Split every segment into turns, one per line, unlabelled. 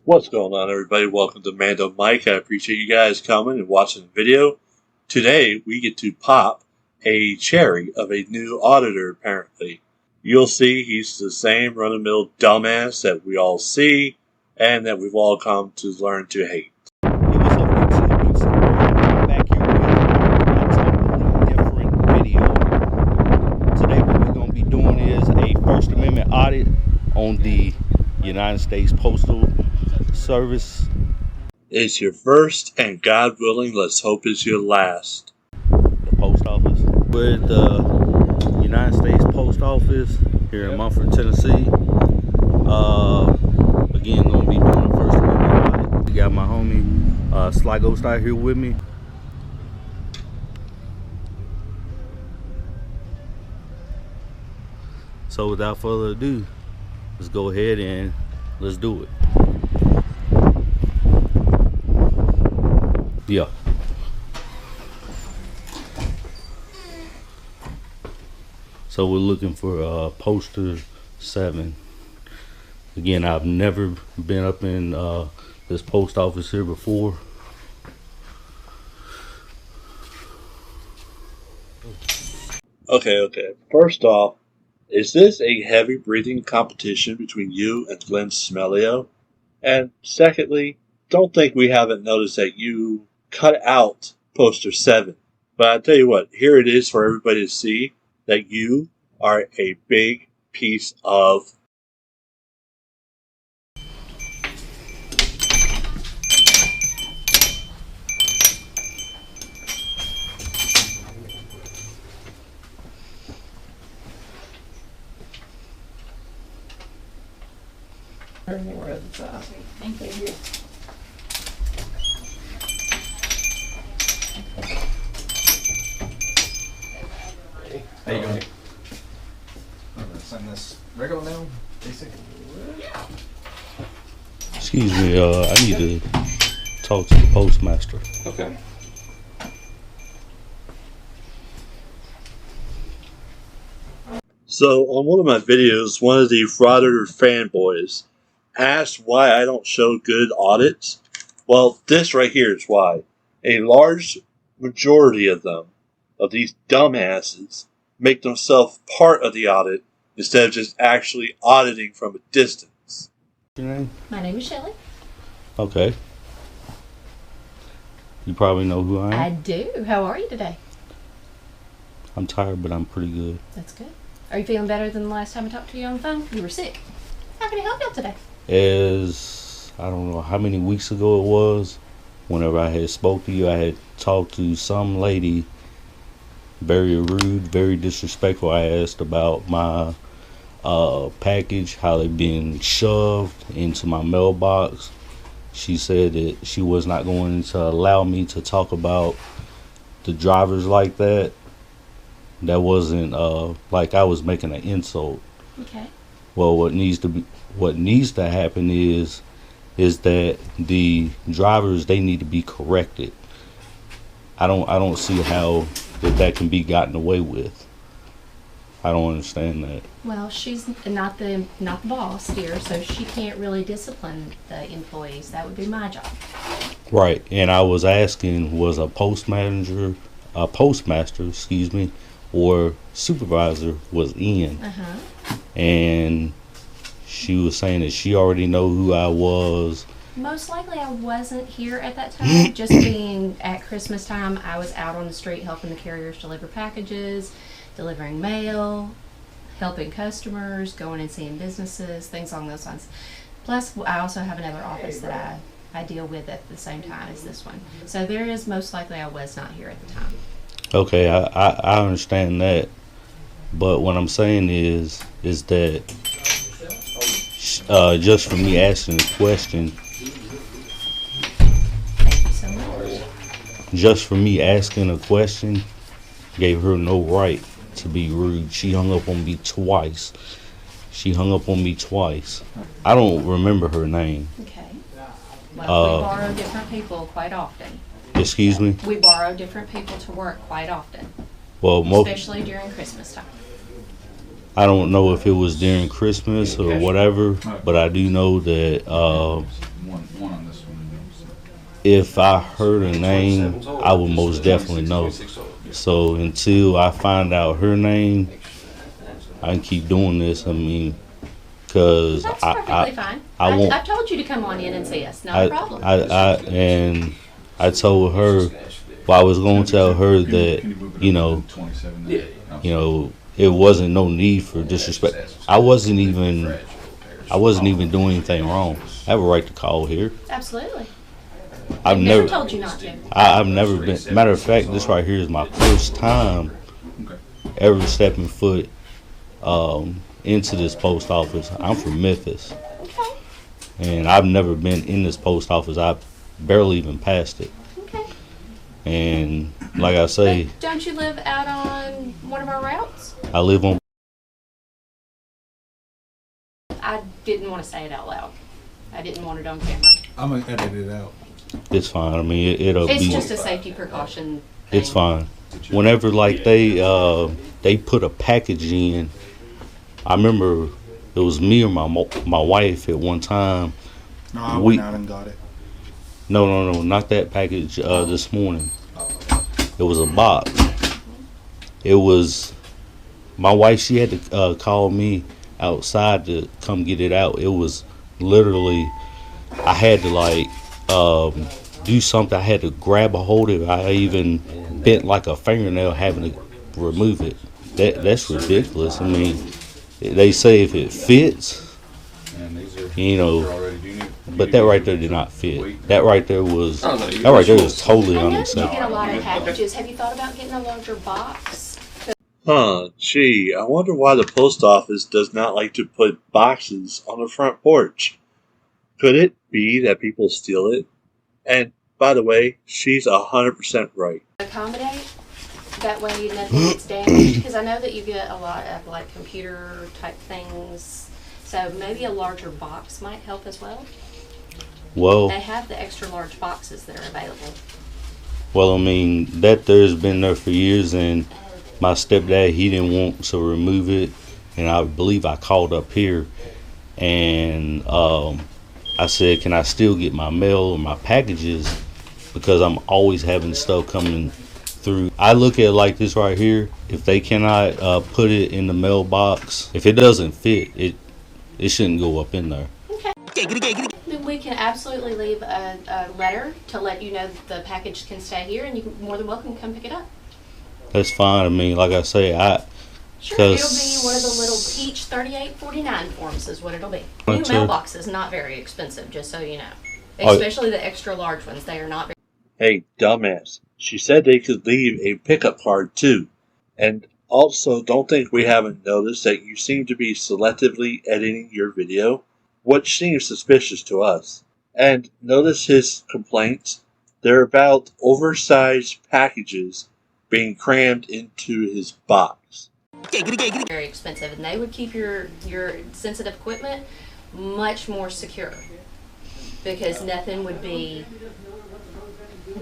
What's going on, everybody? Welcome to Mando Mike. I appreciate you guys coming and watching the video. Today, we get to pop a cherry of a new auditor, apparently. You'll see he's the same run-of-the-mill dumbass that we all see and that we've all come to learn to hate.
Hey, what's up, YouTube? It's back here with a totally different video. Today, what we're going to be doing is a First Amendment audit on the United States Postal Service.
It's your first, and God willing, let's hope it's your last.
The post office. We're at the United States Post Office here in Memphis, Tennessee. Again, going to be doing the First Amendment audit. We got my homie Sly Ghost out here with me. So without further ado, let's go ahead and let's do it. Yeah. So we're looking for poster 7. Again, I've never been up in this post office here before.
Okay. First off, is this a heavy breathing competition between you and Glenn Smelio? And secondly, don't think we haven't noticed that you cut out poster 7. But I tell you what, here it is for everybody to see that you are a big piece of
Thank you.
How you doing? I'm gonna send this regular mail, basic.
Excuse me, I need to talk to the postmaster.
Okay.
So, on one of my videos, one of the Frauditor fanboys asked why I don't show good audits. Well, this right here is why. A large majority of them, of these dumbasses, make themselves part of the audit instead of just actually auditing from a distance.
Your name?
My name is Shelley.
Okay. You probably know who I am.
I do. How are you today?
I'm tired, but I'm pretty good.
That's good. Are you feeling better than the last time I talked to you on the phone? You were sick. How can I help you today?
As I don't know how many weeks ago it was, whenever I had spoke to you, I had talked to some lady, very rude, very disrespectful. I asked about my package, how they been shoved into my mailbox. She said that she was not going to allow me to talk about the drivers like that. That wasn't like I was making an insult.
Okay.
Well, what needs to happen is that the drivers, they need to be corrected. I don't see how that can be gotten away with. I don't understand that.
Well, she's not the boss here, so she can't really discipline the employees. That would be my job.
Right, and I was asking, was a postmaster, or supervisor was in, and she was saying that she already know who I was.
Most likely I wasn't here at that time. Just being at Christmas time, I was out on the street helping the carriers deliver packages, delivering mail, helping customers, going and seeing businesses, things along those lines. Plus, I also have another office that I deal with at the same time as this one. So there is most likely I was not here at the time.
Okay, I understand that, but what I'm saying is that just for me asking a question,
Thank you so much.
just for me asking a question, gave her no right to be rude. She hung up on me twice. I don't remember her name.
Okay. Well, we borrow different people quite often.
Excuse me?
We borrow different people to work quite often,
Well,
especially during Christmas time.
I don't know if it was during Christmas or whatever, but I do know that if I heard her name, I would most definitely know. So until I find out her name, I can keep doing this. I mean, because
That's perfectly fine.
I won't.
I've told you to come on in and see us. Not a problem.
And I told her, well, I was going to tell her that, you know, it wasn't no need for disrespect. I wasn't even doing anything wrong. I have a right to call here.
Absolutely.
I've
never told you not to.
I've never been. Matter of fact, this right here is my first time ever stepping foot into this post office. I'm from Memphis.
Okay.
And I've never been in this post office. I barely even passed it.
Okay.
And like I say,
but don't you live out on one of our routes?
I live on.
I didn't want to say it out loud. I didn't want it on camera.
I'm gonna edit it out.
It's fine. I mean, it'll be.
It's just a safety precaution thing.
It's fine. Whenever like they put a package in, I remember it was me or my wife at one time.
No, I went out and got it.
No, not that package. This morning, it was a box. It was my wife. She had to call me outside to come get it out. It was literally, I had to like do something. I had to grab a hold of it. I even bent like a fingernail having to remove it. That's ridiculous. I mean, they say if it fits, you know, but that right there did not fit. That right there was totally
I know you
unacceptable.
get a lot of packages. Have you thought about getting a larger box?
Gee, I wonder why the post office does not like to put boxes on the front porch. Could it be that people steal it? And, by the way, she's 100% right.
Accommodate? That way nothing gets damaged? Because I know that you get a lot of, like, computer type things. So maybe a larger box might help as well.
Well,
they have the extra large boxes that are available.
Well, I mean, that there's been there for years, and my stepdad, he didn't want to remove it, and I believe I called up here, and I said, can I still get my mail or my packages, because I'm always having stuff coming through. I look at it like this right here. If they cannot put it in the mailbox, if it doesn't fit, it shouldn't go up in there.
Okay. Then we can absolutely leave a letter to let you know that the package can stay here, and you're more than welcome to come pick it up.
That's fine. I mean, like I say,
Sure, it'll be one of the little Peach 3849 forms is what it'll be. New mailbox is not very expensive, just so you know. Especially the extra large ones. They are not very...
Hey, dumbass. She said they could leave a pickup card, too. And also, don't think we haven't noticed that you seem to be selectively editing your video, which seems suspicious to us. And notice his complaints. They're about oversized packages being crammed into his box.
Very expensive, and they would keep your sensitive equipment much more secure, because nothing would be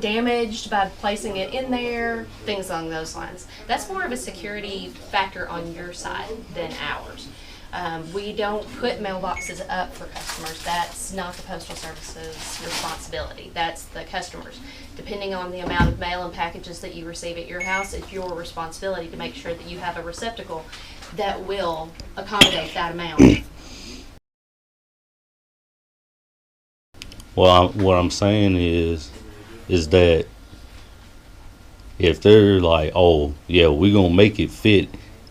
damaged by placing it in there, things along those lines. That's more of a security factor on your side than ours. We don't put mailboxes up for customers. That's not the Postal Service's responsibility. That's the customer's. Depending on the amount of mail and packages that you receive at your house, it's your responsibility to make sure that you have a receptacle that will accommodate that amount.
Well, what I'm saying is that if they're like, oh, yeah, we're going to make it fit,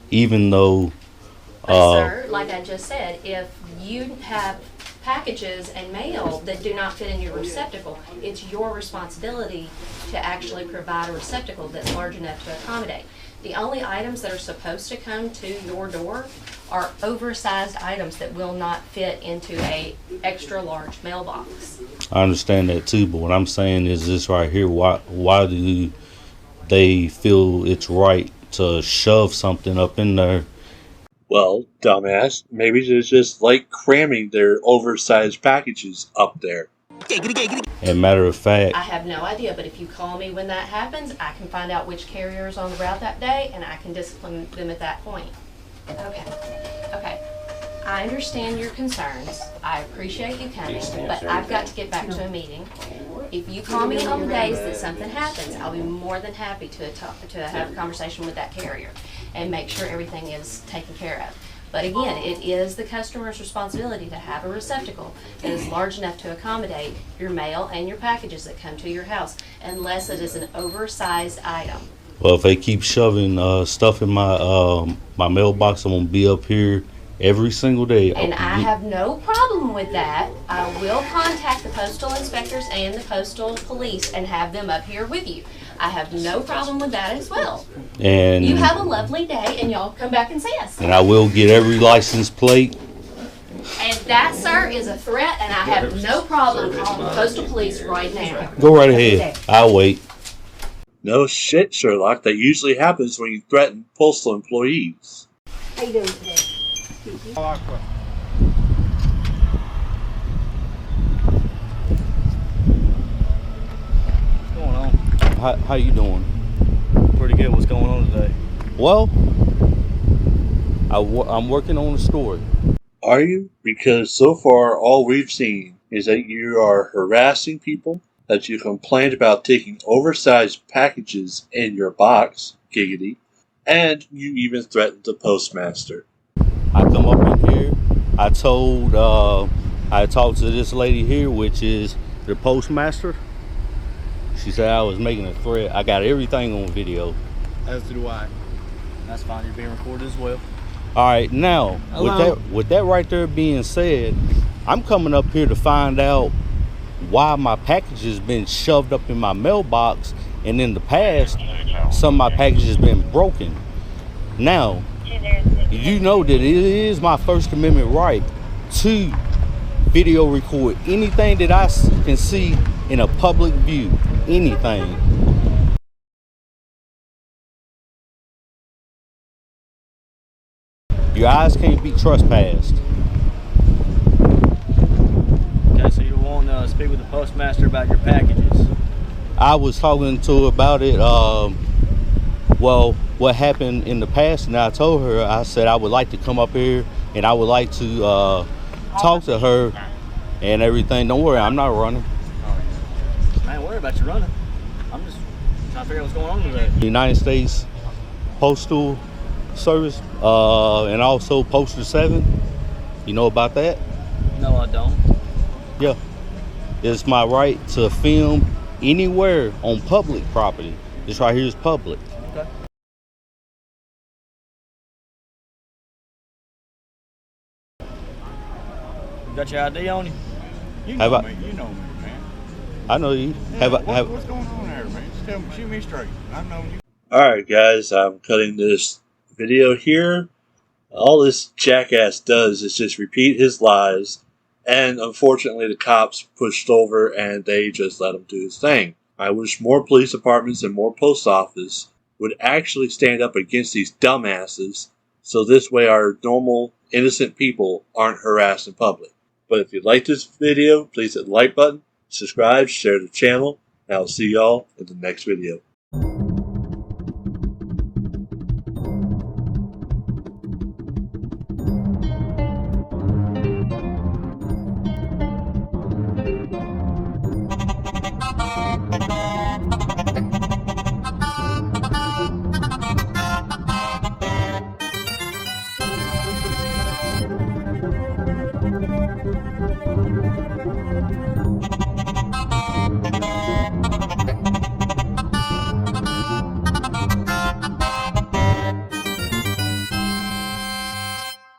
even though...
But sir, like I just said, if you have packages and mail that do not fit in your receptacle, it's your responsibility to actually provide a receptacle that's large enough to accommodate. The only items that are supposed to come to your door are oversized items that will not fit into a extra large mailbox.
I understand that too, but what I'm saying is this right here. Why do they feel it's right to shove something up in there?
Well, dumbass, maybe they're just like cramming their oversized packages up there.
And matter of fact,
I have no idea, but if you call me when that happens, I can find out which carrier is on the route that day, and I can discipline them at that point. Okay. I understand your concerns. I appreciate you coming, but I've got to get back to a meeting. If you call me on the days that something happens, I'll be more than happy to have a conversation with that carrier and make sure everything is taken care of. But again, it is the customer's responsibility to have a receptacle that is large enough to accommodate your mail and your packages that come to your house, unless it is an oversized item.
Well, if they keep shoving stuff in my my mailbox, I'm gonna be up here every single day.
And I have no problem with that. I will contact the postal inspectors and the postal police and have them up here with you. I have no problem with that as well.
And
you have a lovely day, and y'all come back and see us.
And I will get every license plate.
And that, sir, is a threat, and I have no problem calling the postal police right now.
Go right ahead. I'll wait.
No shit, Sherlock. That usually happens when you threaten postal employees.
How you doing today?
What's
going on?
How you doing?
Pretty good. What's going on today?
Well, I'm working on a story.
Are you? Because so far all we've seen is that you are harassing people, that you complained about taking oversized packages in your box, giggity, and you even threatened the postmaster.
I come up in here, I talked to this lady here, which is the postmaster. She said I was making a threat. I got everything on video.
As do I. That's fine. You're being recorded as well.
All right, now with that right there being said, I'm coming up here to find out why my package has been shoved up in my mailbox, and in the past, some of my packages has been broken. Now, you know that it is my First Amendment right to video record anything that I can see in a public view, anything. Your eyes can't be trespassed.
Okay, so you want to speak with the postmaster about your packages?
I was talking to her about it, well, what happened in the past, and I told her, I said I would like to come up here and I would like to talk to her and everything. Don't worry, I'm not running.
I ain't worried about you running. I'm just trying to figure out what's going on today.
United States Postal Service, and also Postal 7. You know about that?
No, I don't.
Yeah. It's my right to film anywhere on public property. This right here is public.
Okay. You got your ID on you?
You know me, man.
I know you.
Yeah, what's going on there, man? Just tell me, shoot me straight. I've known you.
Alright guys, I'm cutting this video here. All this jackass does is just repeat his lies, and unfortunately the cops pushed over and they just let him do his thing. I wish more police departments and more post office would actually stand up against these dumbasses, so this way our normal, innocent people aren't harassed in public. But if you like this video, please hit the like button, subscribe, share the channel, and I'll see y'all in the next video.